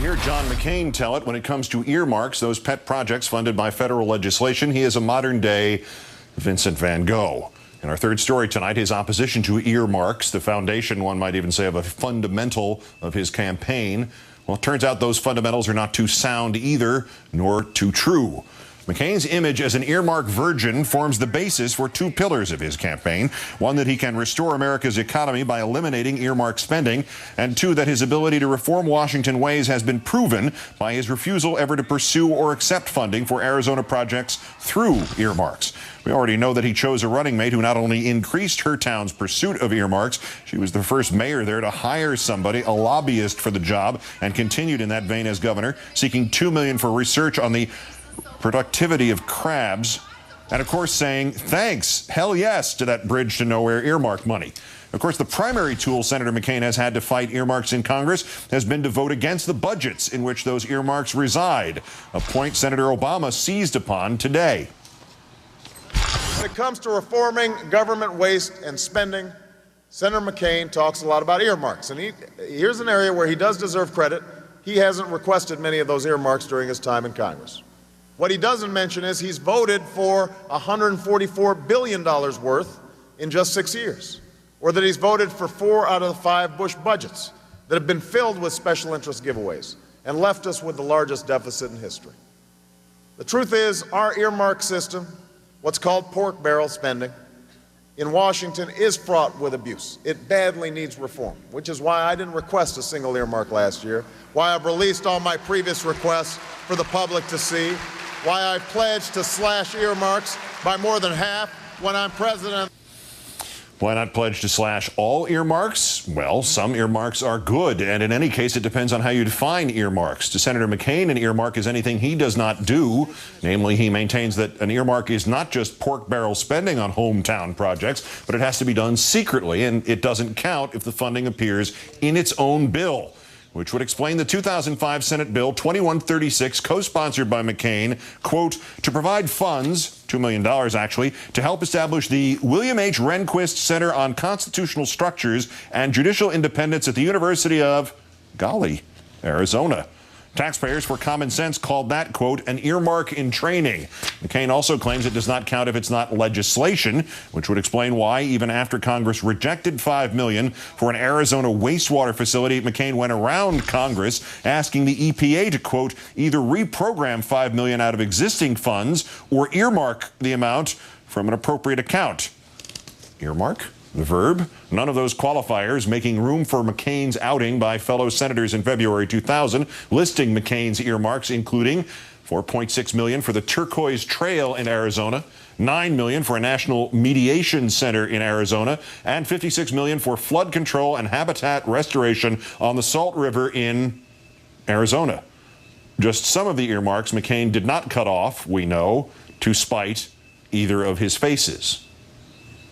Hear John McCain tell it when it comes to earmarks, those pet projects funded by federal legislation. He is a modern-day Vincent van Gogh. In our third story tonight, his opposition to earmarks, the foundation, one might even say, of a fundamental of his campaign. Well, it turns out those fundamentals are not too sound either, nor too true. McCain's image as an earmark virgin forms the basis for two pillars of his campaign. One, that he can restore America's economy by eliminating earmark spending, and two, that his ability to reform Washington ways has been proven by his refusal ever to pursue or accept funding for Arizona projects through earmarks. We already know that he chose a running mate who not only increased her town's pursuit of earmarks, she was the first mayor there to hire somebody, a lobbyist for the job, and continued in that vein as governor, seeking $2 million for research on the productivity of crabs, and of course saying thanks, hell yes, to that bridge to nowhere earmark money. Of course, the primary tool Senator McCain has had to fight earmarks in Congress has been to vote against the budgets in which those earmarks reside, a point Senator Obama seized upon today. When it comes to reforming government waste and spending, Senator McCain talks a lot about earmarks, and here's an area where he does deserve credit. He hasn't requested many of those earmarks during his time in Congress. What he doesn't mention is he's voted for $144 billion worth in just 6 years, or that he's voted for 4 out of the 5 Bush budgets that have been filled with special interest giveaways and left us with the largest deficit in history. The truth is, our earmark system, what's called pork barrel spending, in Washington is fraught with abuse. It badly needs reform, which is why I didn't request a single earmark last year, why I've released all my previous requests for the public to see, why I pledged to slash earmarks by more than half when I'm president. Why not pledge to slash all earmarks? Well, some earmarks are good, and in any case, it depends on how you define earmarks. To Senator McCain, an earmark is anything he does not do. Namely, he maintains that an earmark is not just pork barrel spending on hometown projects, but it has to be done secretly, and it doesn't count if the funding appears in its own bill, which would explain the 2005 Senate Bill 2136, co-sponsored by McCain, quote, to provide funds, $2 million actually, to help establish the William H. Rehnquist Center on Constitutional Structures and Judicial Independence at the University of, golly, Arizona. Taxpayers for common sense called that, quote, an earmark in training. McCain also claims it does not count if it's not legislation, which would explain why, even after Congress rejected $5 million for an Arizona wastewater facility, McCain went around Congress asking the EPA to, quote, either reprogram $5 million out of existing funds or earmark the amount from an appropriate account. Earmark? The verb? None of those qualifiers, making room for McCain's outing by fellow senators in February 2000, listing McCain's earmarks, including $4.6 million for the Turquoise Trail in Arizona, $9 million for a national mediation center in Arizona, and $56 million for flood control and habitat restoration on the Salt River in Arizona. Just some of the earmarks McCain did not cut off, we know, to spite either of his faces.